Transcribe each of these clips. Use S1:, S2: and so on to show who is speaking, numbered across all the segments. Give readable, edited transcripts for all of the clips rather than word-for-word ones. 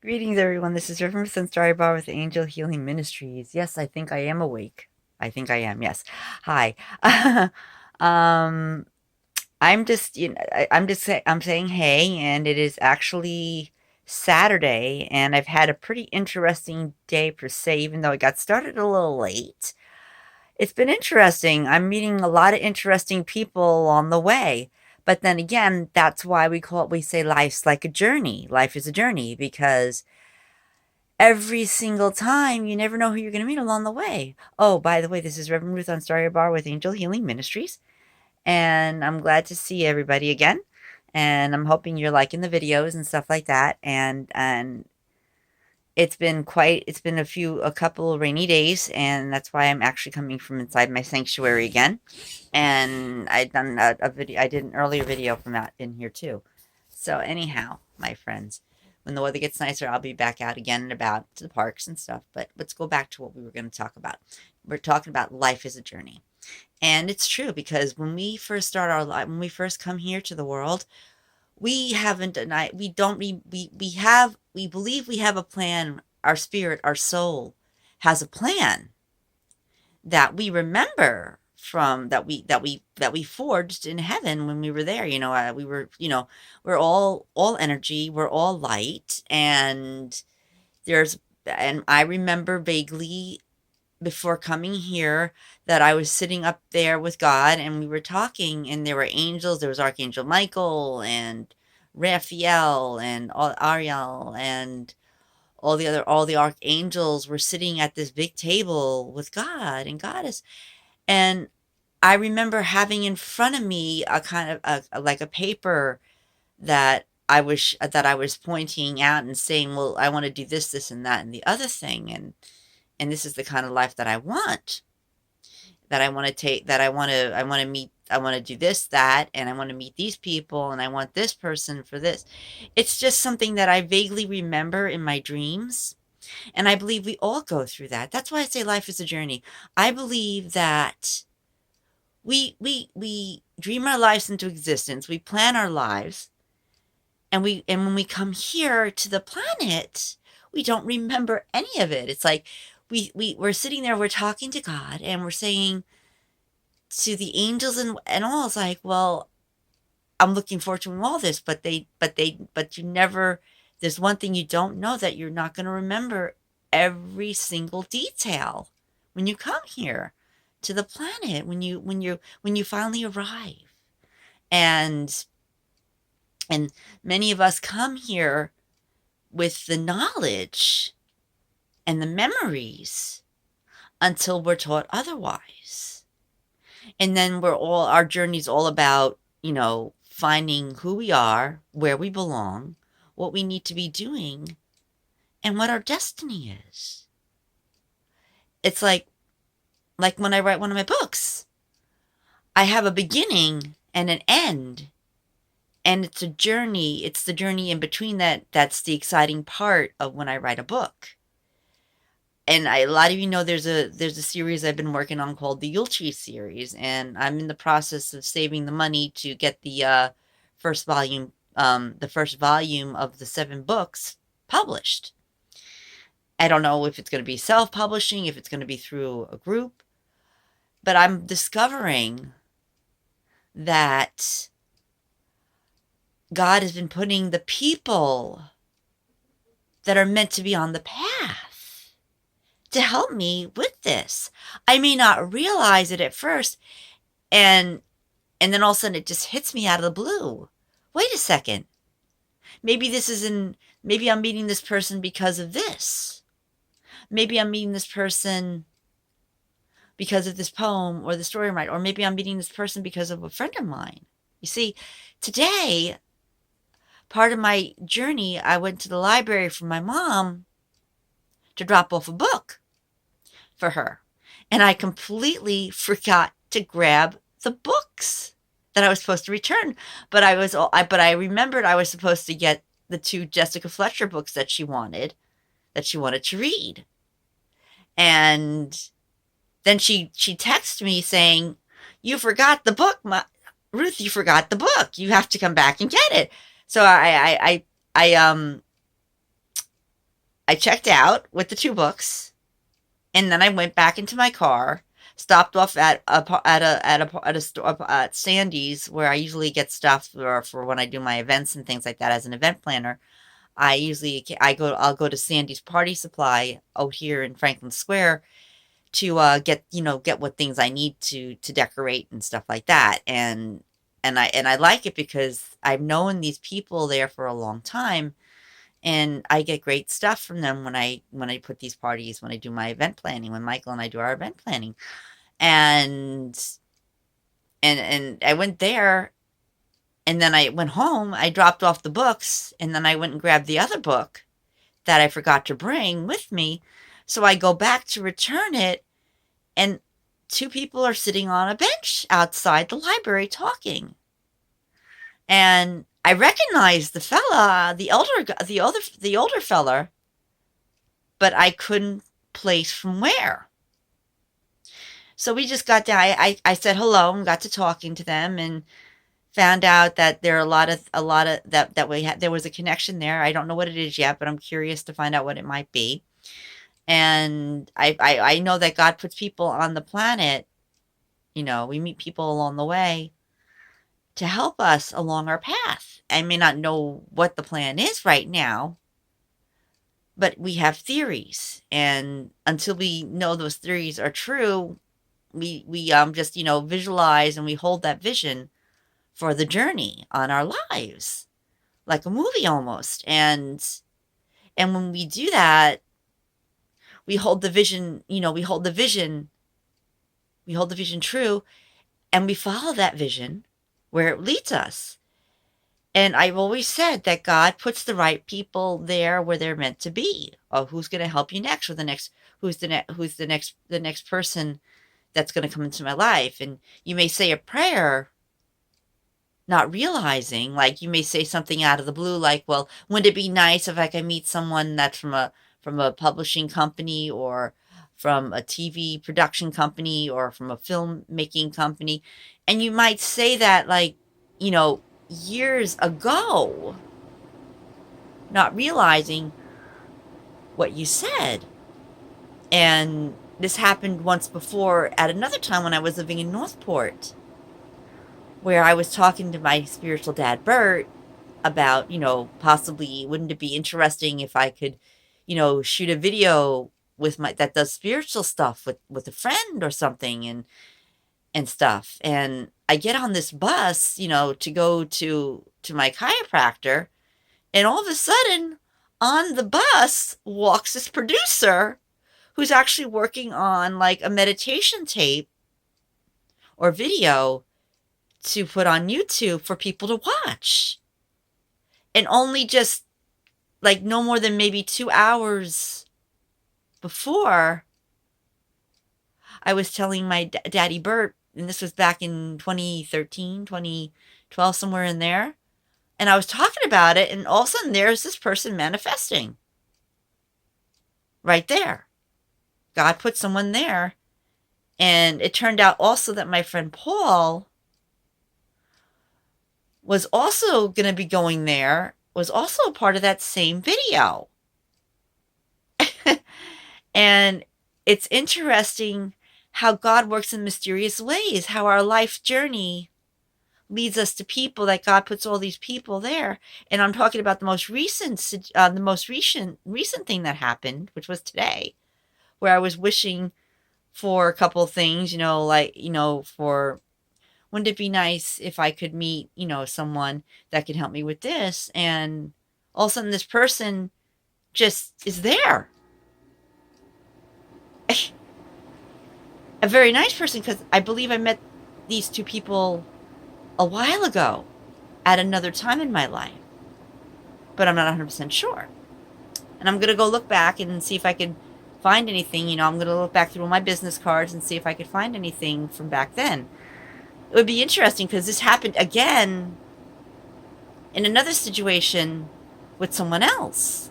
S1: Greetings, everyone. This is Reverend Story Bar with Angel Healing Ministries. Yes, I think I am awake. I think I am. Yes. Hi. um, I'm just, I'm saying hey, and it is actually Saturday, and I've had a pretty interesting day per se, even though it got started a little late. It's been interesting. I'm meeting a lot of interesting people on the way. But then again, that's why we say life's like a journey. Life is a journey because every single time. You never know who you're going to meet along the way. Oh, by the way, this is Reverend Ruth on Story Bar with Angel Healing Ministries, and I'm glad to see everybody again. And I'm hoping you're liking the videos and stuff like that. And it's been a couple of rainy days, and that's why I'm actually coming from inside my sanctuary again. And I did an earlier video from that in here too. So anyhow, my friends, when the weather gets nicer, I'll be back out again and about to the parks and stuff. But let's go back to what we were going to talk about. We're talking about life as a journey. And it's true because when we first start our life, when we first come here to the world, we haven't denied, we don't, we believe we have a plan. Our spirit, our soul has a plan that we remember from that we forged in heaven when we were there. We were, we're all energy, we're all light, and there's and I remember vaguely before coming here that I was sitting up there with God and we were talking, and there were angels. There was Archangel Michael and Raphael and Ariel and all the archangels were sitting at this big table with God and Goddess. And I remember having in front of me a kind of like a paper that I was pointing out and saying, well, I want to do this, this, and that, and the other thing, and this is the kind of life that I want, that I want to take, that I want to meet, I want to do this, that, and I want to meet these people, and I want this person for this. It's just something that I vaguely remember in my dreams. And I believe we all go through that. That's why I say life is a journey. I believe that we dream our lives into existence. We plan our lives, and when we come here to the planet, we don't remember any of it. It's like we're sitting there, we're talking to God, and we're saying to the angels and all, it's like, well, I'm looking forward to all this, but you never, there's one thing you don't know, that you're not going to remember every single detail when you come here to the planet, when you finally arrive. And and many of us come here with the knowledge and the memories until we're taught otherwise. And then our journey's all about, finding who we are, where we belong, what we need to be doing, and what our destiny is. It's like when I write one of my books, I have a beginning and an end, and it's a journey. It's the journey in between that's the exciting part of when I write a book. And a lot of you know there's a series I've been working on called the Yulchi series, and I'm in the process of saving the money to get first volume, the first volume of the 7 books published. I don't know if it's going to be self-publishing, if it's going to be through a group, but I'm discovering that God has been putting the people that are meant to be on the path to help me with this. I may not realize it at first, and then all of a sudden it just hits me out of the blue. Wait a second. Maybe I'm meeting this person because of this. Maybe I'm meeting this person because of this poem or the story I write, or maybe I'm meeting this person because of a friend of mine. You see, today, part of my journey, I went to the library for my mom to drop off a book for her. And I completely forgot to grab the books that I was supposed to return. But I remembered I was supposed to get the 2 Jessica Fletcher books that she wanted to read. And then she texted me saying, "You forgot the book, Ruth. You forgot the book. You have to come back and get it." So I checked out with the 2 books, and then I went back into my car, stopped off at a store at Sandy's, where I usually get stuff for when I do my events and things like that as an event planner. I'll go to Sandy's Party Supply out here in Franklin Square to get what things I need to decorate and stuff like that. And I like it because I've known these people there for a long time, and I get great stuff from them when I put these parties, when I do my event planning, when Michael and I do our event planning. And and I went there, and then I went home, I dropped off the books, and then I went and grabbed the other book that I forgot to bring with me. So I go back to return it, and 2 people are sitting on a bench outside the library talking. And I recognized the fella, the older fella, but I couldn't place from where. So we just got down. I said hello and got to talking to them, and found out that there are a lot of that we had. There was a connection there. I don't know what it is yet, but I'm curious to find out what it might be. And I know that God puts people on the planet. We meet people along the way to help us along our path. I may not know what the plan is right now, but we have theories, and until we know those theories are true, we just visualize, and we hold that vision for the journey on our lives, like a movie almost. And when we do that, we hold the vision, we hold the vision true, and we follow that vision where it leads us. And I've always said that God puts the right people there where they're meant to be. Oh, who's going to help you next, or who's the next person that's going to come into my life? And you may say a prayer, not realizing, like, you may say something out of the blue, like, well, wouldn't it be nice if I could meet someone that's from a publishing company, or from a TV production company, or from a filmmaking company? And you might say that, like, years ago, not realizing what you said. And this happened once before at another time when I was living in Northport, where I was talking to my spiritual dad, Bert, about, possibly, wouldn't it be interesting if I could, shoot a video with my that does spiritual stuff with a friend or something, and stuff. And I get on this bus, to go to my chiropractor, and all of a sudden, on the bus walks this producer who's actually working on, like, a meditation tape or video to put on YouTube for people to watch. And only just, like, no more than maybe 2 hours before, I was telling my daddy Bert, and this was back in 2013, 2012, somewhere in there. And I was talking about it, and all of a sudden there's this person manifesting right there. God put someone there. And it turned out also that my friend Paul was also going to be going there, was also a part of that same video. And it's interesting how God works in mysterious ways, how our life journey leads us to people, that God puts all these people there. And I'm talking about the most recent thing that happened, which was today, where I was wishing for a couple of things, for, wouldn't it be nice if I could meet, someone that could help me with this? And all of a sudden this person just is there. A very nice person, because I believe I met these 2 people a while ago at another time in my life, but I'm not 100% sure. And I'm going to go look back and see if I could find anything. I'm going to look back through my business cards and see if I could find anything from back then. It would be interesting, because this happened again in another situation with someone else.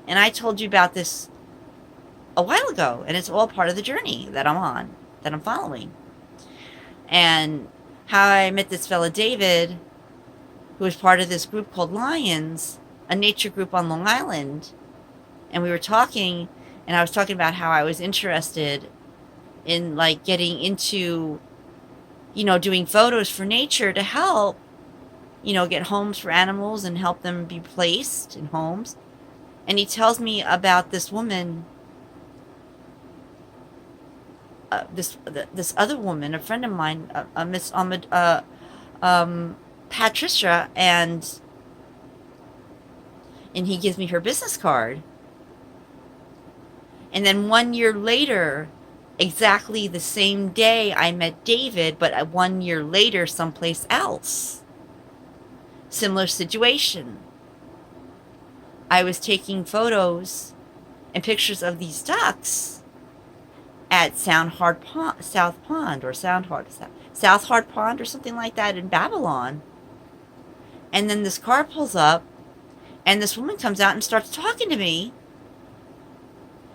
S1: And I told you about this a while ago, and it's all part of the journey that I'm on, that I'm following. And how I met this fella, David, who was part of this group called Lions, a nature group on Long Island, And we were talking, and I was talking about how I was interested in like getting into, doing photos for nature to help, get homes for animals and help them be placed in homes. And he tells me about this woman, this other woman, a friend of mine, Miss Ahmed, Patricia, and he gives me her business card. And then 1 year later, exactly the same day, I met David, but 1 year later, someplace else. Similar situation. I was taking photos and pictures of these ducks at South Hard Pond or South Hard Pond or something like that in Babylon. And then this car pulls up, and this woman comes out and starts talking to me.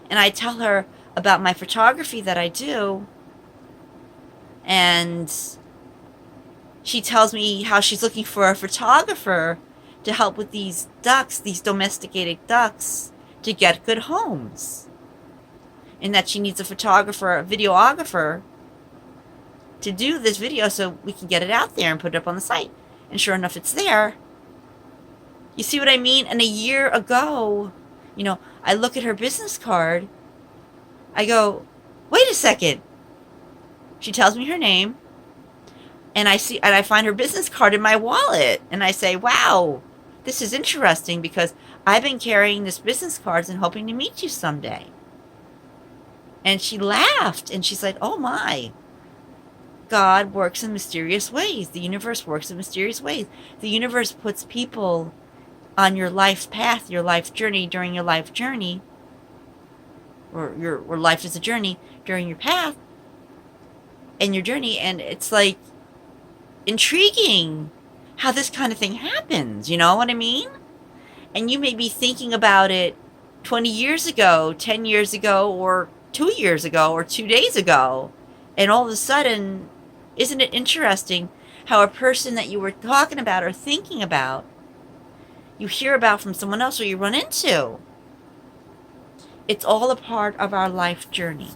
S1: And I tell her about my photography that I do. And she tells me how she's looking for a photographer to help with these ducks, these domesticated ducks, to get good homes. And that she needs a photographer, a videographer, to do this video so we can get it out there and put it up on the site. And sure enough, it's there. You see what I mean? And a year ago, I look at her business card. I go, wait a second. She tells me her name. And I find her business card in my wallet. And I say, wow, this is interesting because I've been carrying this business cards and hoping to meet you someday. And she laughed and she said, oh my, God works in mysterious ways. The universe works in mysterious ways. The universe puts people on your life path, your life journey, during your life journey, or life is a journey during your path and your journey. And it's like intriguing how this kind of thing happens. You know what I mean? And you may be thinking about it 20 years ago, 10 years ago, or 2 years ago, or 2 days ago. And all of a sudden, isn't it interesting how a person that you were talking about or thinking about, you hear about from someone else or you run into? It's all a part of our life journey.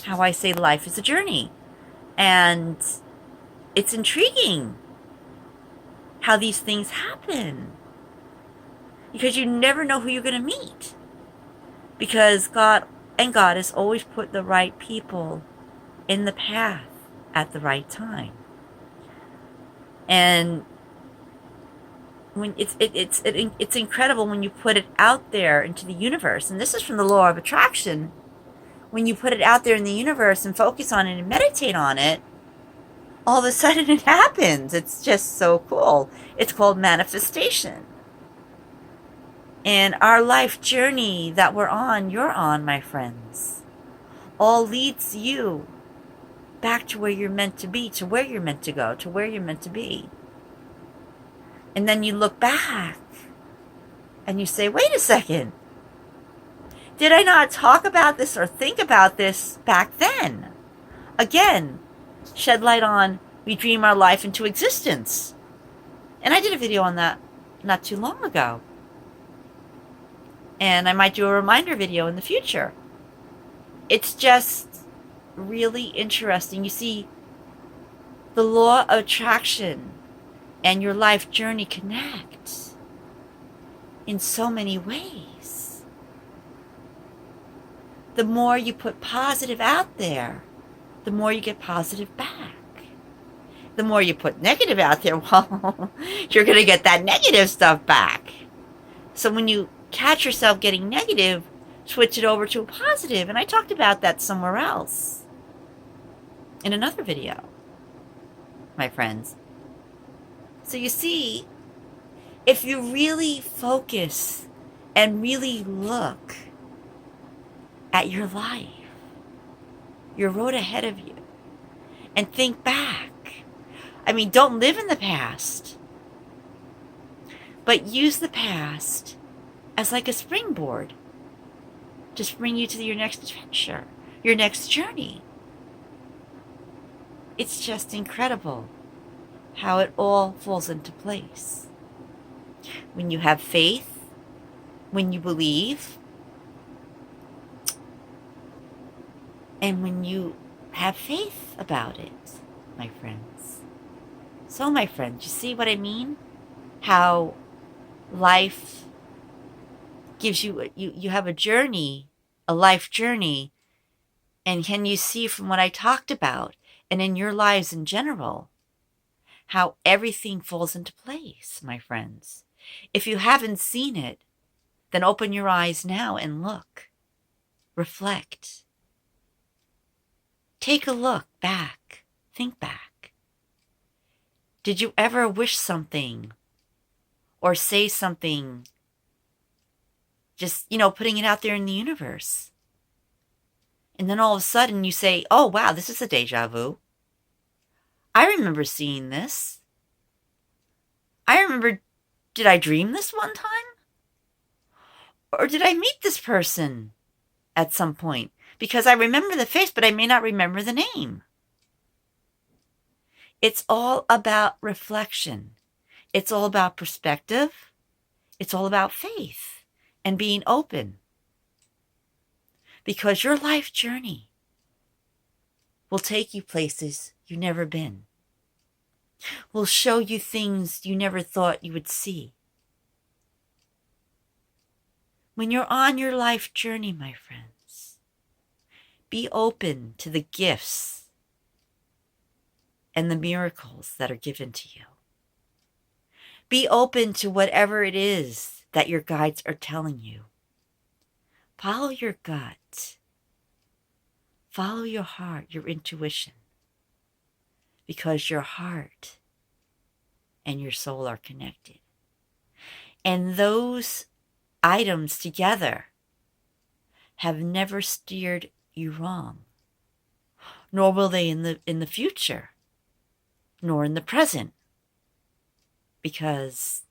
S1: How I say life is a journey. And it's intriguing how these things happen. Because you never know who you're going to meet. Because God and Goddess always put the right people in the path at the right time. And when it's incredible when you put it out there into the universe. And this is from the law of attraction. When you put it out there in the universe and focus on it and meditate on it, all of a sudden it happens. It's just so cool. It's called manifestation. And our life journey that we're on, you're on, my friends, all leads you back to where you're meant to be, to where you're meant to go, to where you're meant to be. And then you look back and you say, wait a second. Did I not talk about this or think about this back then? Again, shed light on we dream our life into existence. And I did a video on that not too long ago. And I might do a reminder video in the future. It's just really interesting. You see, the law of attraction and your life journey connect in so many ways. The more you put positive out there, the more you get positive back. The more you put negative out there, well, you're going to get that negative stuff back. So when you catch yourself getting negative, switch it over to a positive. And I talked about that somewhere else in another video, my friends. So you see, if you really focus and really look at your life, your road ahead of you, and think back. I mean, don't live in the past, but use the past as like a springboard to bring you to your next adventure, your next journey. It's just incredible how it all falls into place. When you have faith, when you believe, And when you have faith about it, my friends. So, my friends, you see what I mean? How life gives you have a journey, a life journey, and can you see from what I talked about and in your lives in general, how everything falls into place, my friends. If you haven't seen it, then open your eyes now and look. Reflect. Take a look back. Think back. Did you ever wish something or say something, just, putting it out there in the universe? And then all of a sudden you say, oh, wow, this is a deja vu. I remember seeing this. I remember, did I dream this one time? Or did I meet this person at some point? Because I remember the face, but I may not remember the name. It's all about reflection. It's all about perspective. It's all about faith and being open. Because your life journey will take you places you've never been. Will show you things you never thought you would see. When you're on your life journey, my friends, be open to the gifts and the miracles that are given to you. Be open to whatever it is that your guides are telling you. Follow your gut. Follow your heart, your intuition. Because your heart and your soul are connected. And those items together have never steered you wrong. Nor will they in the future. Nor in the present. Because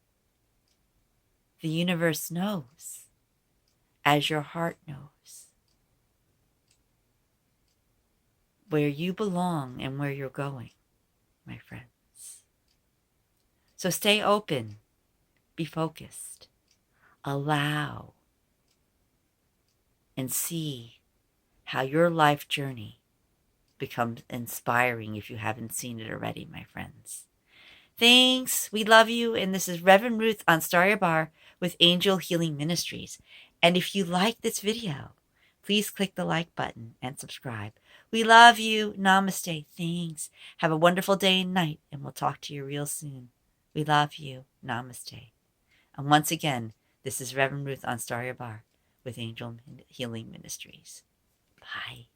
S1: the universe knows, as your heart knows, where you belong and where you're going, my friends. So stay open, be focused, allow, and see how your life journey becomes inspiring if you haven't seen it already, my friends. Thanks. We love you. And this is Reverend Ruth on Star Your Bar with Angel Healing Ministries. And if you like this video, please click the like button and subscribe. We love you. Namaste. Thanks. Have a wonderful day and night, and we'll talk to you real soon. We love you. Namaste. And once again, this is Reverend Ruth on Star Your Bar with Angel Healing Ministries. Bye.